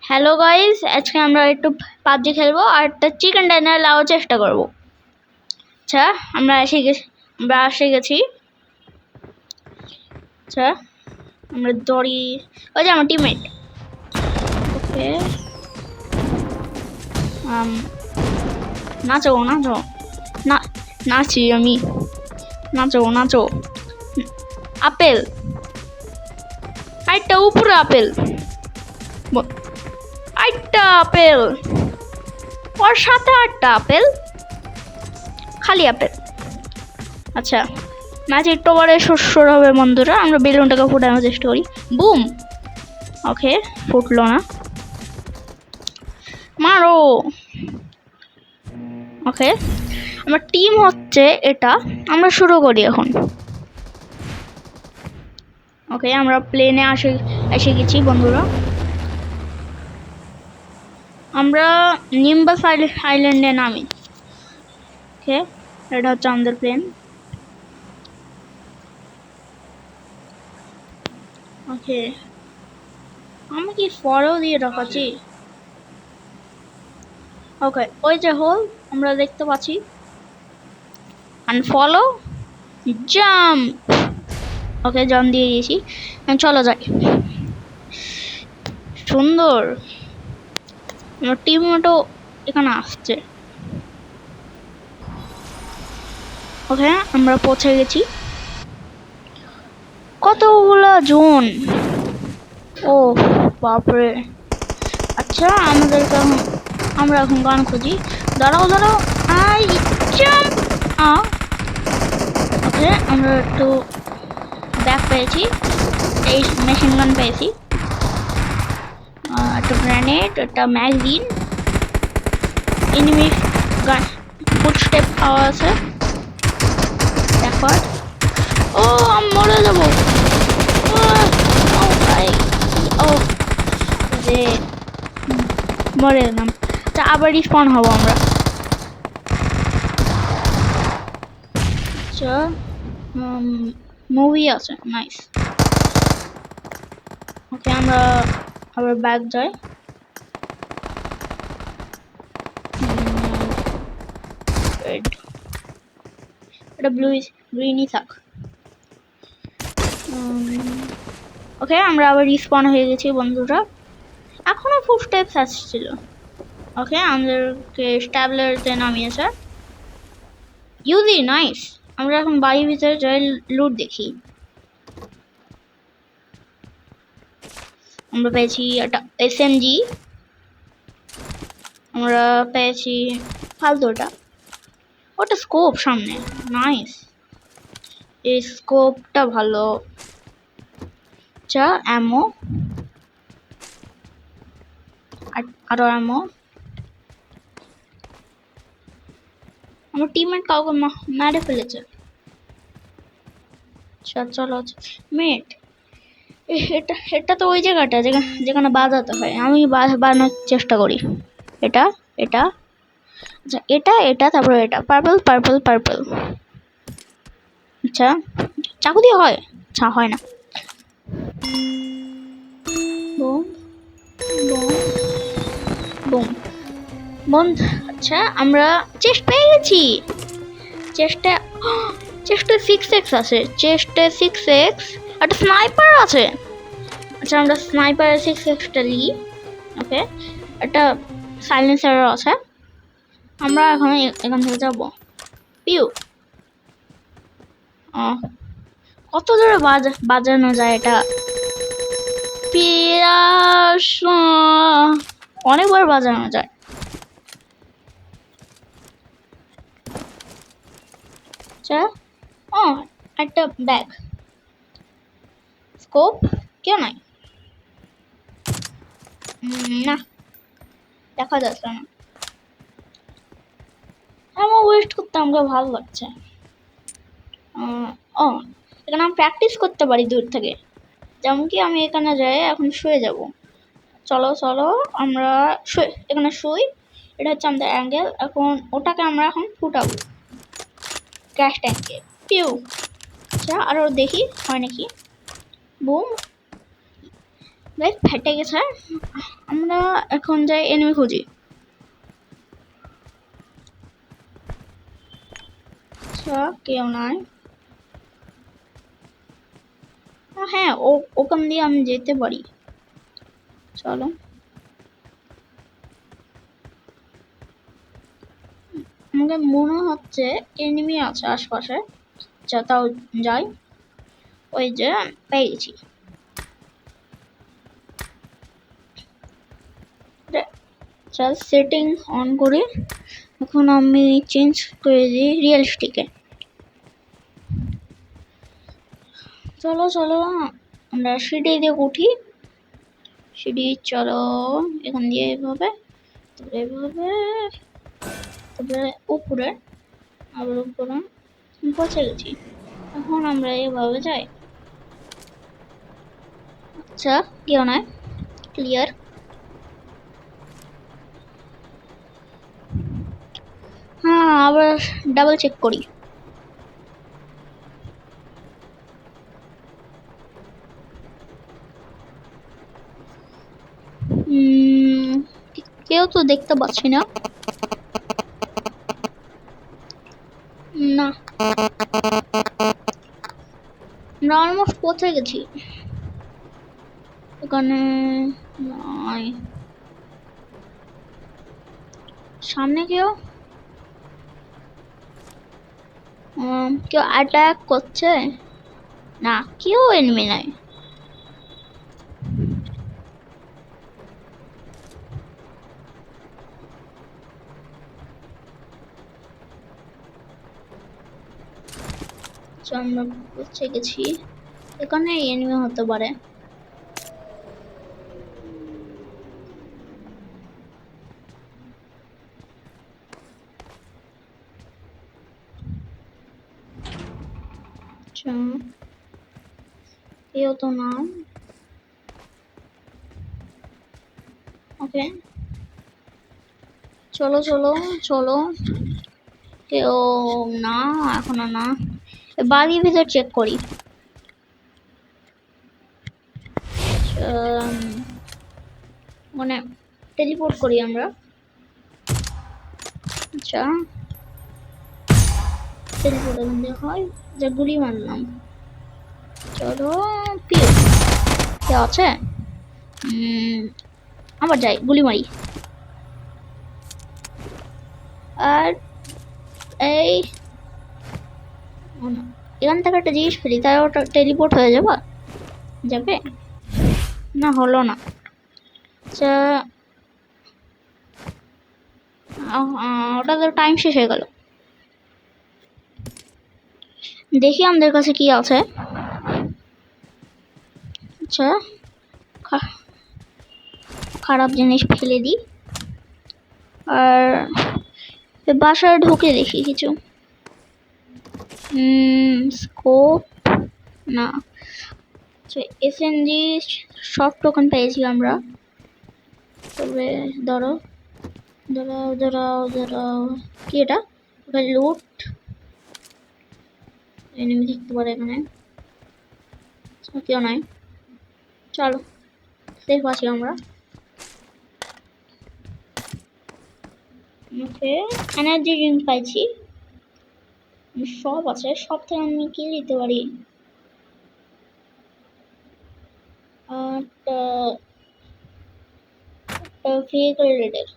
Hello guys, আজকে আমরা একটু পাবজি খেলবো আর একটা চিকেন ডিনার লাগার চেষ্টা করব। আচ্ছা, আমরা এসে গেছি। আচ্ছা, আমরা দড়ি, ওই যে আমার টিমমেট। ওকে, নাচো নাচো, না নাচি আমি, নাচো নাচো। আপেল, আরেকটা উপরে আপেল, আরেকটা আপেল, ওর সাথে আটটা আপেল, খালি আপেল। আচ্ছা, ম্যাচ একটু পরে সুর হবে বন্ধুরা। আমরা বেলুনটাকে ফুটানোর চেষ্টা করি। বুম। ওকে, ফুটলো না, মারো। ওকে, আমার টিম হচ্ছে এটা। আমরা শুরু করি এখন। ওকে, আমরা প্লেনে এসে গেছি বন্ধুরা। আমরা নিম্বাস আইল্যান্ডে নামি। ওকে, এটা হচ্ছে আমাদের প্লেন। ওকে, আমি কি ফলো দিয়ে রাখাচ্ছি? ওকে, ওই যে হোল আমরা দেখতে পাচ্ছি। Unfollow, jump. ওকে, জাম্প দিয়ে দিয়েছি। চলো যাই। সুন্দর, আমার টিমমেটও এখানে আসছে। ওকে, আমরা পৌঁছে গেছি। কতগুলো জোন, ও বাপরে। আচ্ছা, আমরা এখন গান খুঁজি। দাঁড়াও দাঁড়াও, আই জাম্প। ওকে, আমরা একটু ব্যাগ পেয়েছি, এই মেশিন গান পেয়েছি, একটা গ্রেনেড, একটা ম্যাগজিন, এনিমি গান, ফুটস্টেপ পাওয়া আছে। দেখো, ও আমি মরে যাবো। যে মরে গেলাম। তা আবার রিস্পন হবো আমরা। আচ্ছা, মুভি আছে, নাইস। ওকে, আমরা আবার ব্যাক যাই। এটা গ্রিনই থাক। ওকে, আমরা আবার রিস্পন হয়ে গেছি বন্ধুরা। এখনো ফুটস্টেপস আসছিল। ওকে, আমাদেরকে স্ট্যাবলারতে নামিয়েছে। Yuji, nice. আমরা এখন বাড়ির ভিতরে যাই, লুট দেখি। আমরা পেয়েছি একটা এসএমজি, আমরা পেয়েছি ফালতুটা, ওটা স্কোপ সামনে, নাইস। এই স্কোপটা ভালো। আচ্ছা, অ্যামো, আরো অ্যামো। আমার টিমমেট কাউকে মেরে ফেলেছে। আচ্ছা চলো, মেট, এটা তো ওই জায়গাটা যেখানে বাজাতে হয়। আমি বাজানোর চেষ্টা করি। এটা এটা আচ্ছা, এটা তারপরে এটা, পার্পল পার্পল পার্পল। আচ্ছা, চাকু দিয়ে হয়? আচ্ছা, হয় না। Boom boom boom boom. আচ্ছা, আমরা চেস্ট পেয়ে গেছি। চেস্টে 6x আছে, চেস্টে 6x, একটা স্নাইপার আছে। আচ্ছা, আমরা স্নাইপারের 6xটা নিই। ওকে, একটা সাইলেন্সারও আছে। আমরা এখন এখান থেকে যাবো। পিউ, কত জোরে বাজানো যায় এটা? পিয়াস, অনেকবার বাজানো যায়। আচ্ছা, একটা ব্যাগ, স্কোপ কেউ নাই, না দেখা যাচ্ছে না। আমার ওয়েস্ট করতে আমাকে ভালো লাগছে। ও, এখানে আমি প্র্যাকটিস করতে পারি দূর থেকে। যেমন কি আমি এখানে যাই, এখন শুয়ে যাব। চলো চলো, আমরা এখানে শুই। এটা হচ্ছে আমাদের অ্যাঙ্গেল। এখন ওটাকে আমরা এখন ফুটাবো গ্যাস ট্যাঙ্কে। পিউ। আচ্ছা, আরও দেখি হয় নাকি। বুম, গাইস ফেটে গেছে। আমরা এখন যাই এনিমি খুঁজি। আচ্ছা কেউ নাই। হ্যাঁ ওখান দিয়ে আমি যেতে পারি, চলো। আমাকে মনে হচ্ছে এনিমি আছে আশপাশে, যা তাও যাই। ওই যে পেয়ে গেছি। চল সেটিং অন করি। এখন আমি চেঞ্জ করে দিই রিয়েলিস্টিকে। চলো চলো আমরা সিঁড়ি দিয়ে উঠি। সিঁড়ি চলো এখান দিয়ে এভাবে, তারপরে এভাবে, তারপরে উপরে, আবার উপরে। পৌঁছে গেছি। এখন আমরা এভাবে যাই। আচ্ছা কেউ নয়, ক্লিয়ার। হ্যাঁ আবার ডাবল চেক করি। কেউ তো দেখতে পাচ্ছি না। না আমরা অলমোস্ট পৌঁছে গেছি। এখানে নয়, সামনে কেউ কেউ অ্যাটাক করছে না, কেউ এনিমি নাই। আমরা পৌঁছে গেছি। এখানে এনিমি হতে পারে। আচ্ছা কেউ তো না। ওকে চলো চলো চলো। কেউ না, এখনো না। বাড়ির ভিতর চেক করি। মানে টেলিপোর্ট করি আমরা। আচ্ছা টেলিপোর্ট এখান দিয়ে হয়, যে গুলি মারলাম। চলো কেউ কেউ আছে। আবার যাই গুলি মারি। আর এই এখান থেকে একটা জিনিস ফেলি, তাই ওটা টেলিপোর্ট হয়ে যাবে। যাবে না, হলো না। আচ্ছা ওটা তো টাইম শেষ হয়ে গেল। দেখি আমাদের কাছে কি আছে। আচ্ছা খারাপ জিনিস ফেলে দিই। আর বাসায় ঢুকে দেখি কিছু। স্কোপ না। এসএনজি সব টোকেন পেয়েছি আমরা। তবে ধরো ধরাও ধরাও ধরাও, কি এটা? ওটা লুট। এনিমি দেখতে পারে এখানে, কেউ নাই। চলো সেফ আছি আমরা। ওকে এনার্জি ড্রিঙ্ক পাইছি, সব আছে। সব থেকে আমি কি দিতে পারি? Vehicle raider.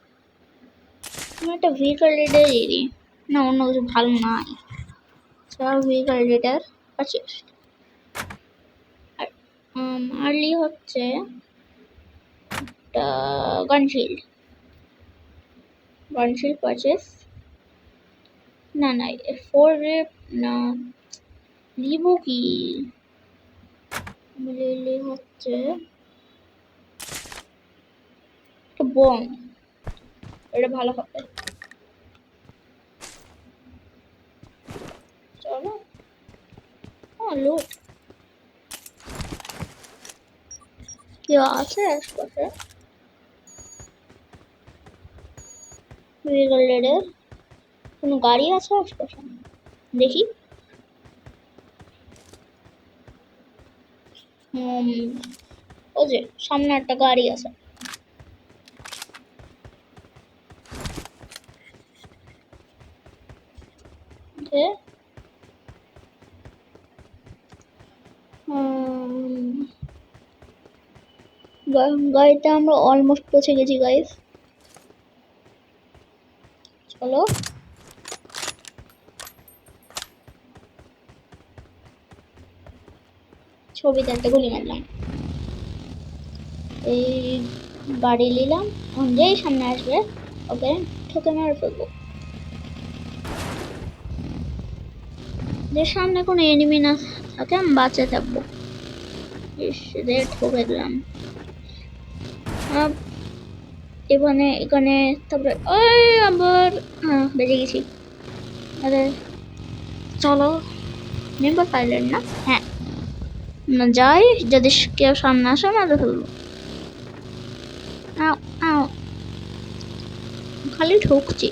আমি একটা ভেহিকল রেডার দিই না, অন্য কিছু ভালো নাই। সব ভেহিকল রেডার আছে। আর আর্লি হচ্ছে গানশিল্ড। গানশিল্ড পারচেস। না না ফোর রেপ না, লিবো কি লিলি হচ্ছে একটা বম। এটা ভালো হবে। চলো লুট। কেউ আছে আশপাশে? Vehicle raider. কোনো গাড়ি আছে আশপাশে? দেখি। ও যে সামনে একটা গাড়ি আছে। গাড়িতে আমরা অলমোস্ট পৌঁছে গেছি গাইস। চলো ছবিতে একটা গুলি মারলাম, এই গাড়ি নিলাম, যেই সামনে আসবে ওকে ঠোকে মেরে ফেলবো। যে সামনে কোনো এনিমি না থাকে আমি বাঁচে থাকবো। ঠকে দিলাম এখানে এখানে। তারপরে ওই আবার বেজে গেছি। আরে চলো নেবার পাইলেন না? হ্যাঁ না যাই, যদি কেউ সামনে আসে মেরে ফেলবো। খালি ঢুকছি।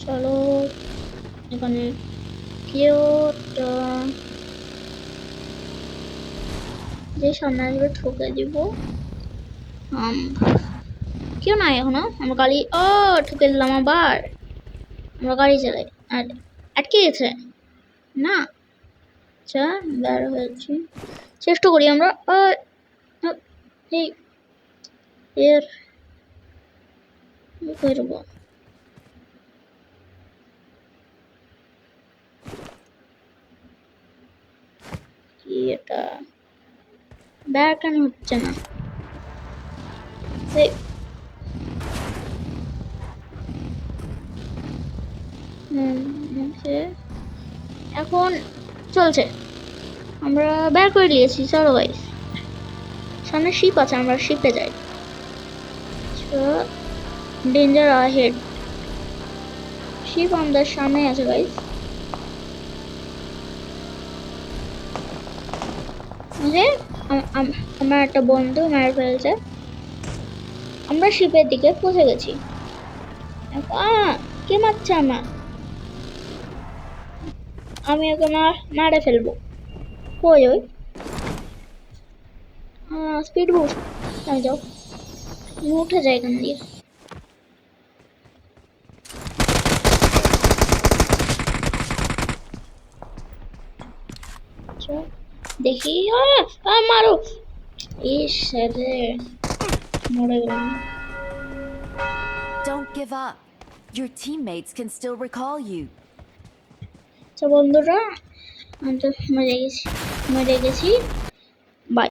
চলো এখানে কেউ যে সামনে আসবে ঠকে দিব। কেউ নাই এখনো, আমরা গাড়ি ঠকে দিলাম আবার। আমরা গাড়ি চালাই আর আটকে গেছে না। আচ্ছা বের হয়েছি, চেষ্টা করি আমরা। এই এর করবো কি, এটা বের কেন হচ্ছে না? এখন চলছে, আমরা বের করে নিয়েছি। চলো গাইস সামনে শিপ আছে, আমরা শিপে যাই। ডেঞ্জার আহেড, শিপ আমাদের সামনে আছে গাইস। আমার একটা বন্ধু মেরে ফেলছে, আমরা শিপের দিকে পৌঁছে গেছি। কে মারছে আমার? আমি এখন আর মারে ফেলবো। ওই ওই স্পিড বুস্ট, আমি যাও উঠে যায় এখান দিয়ে। দেখি মারো। ইস রে মরে গেলাম। Don't give up. Your teammates can still recall you. তো বন্ধুরা আমি তো মরে গেছি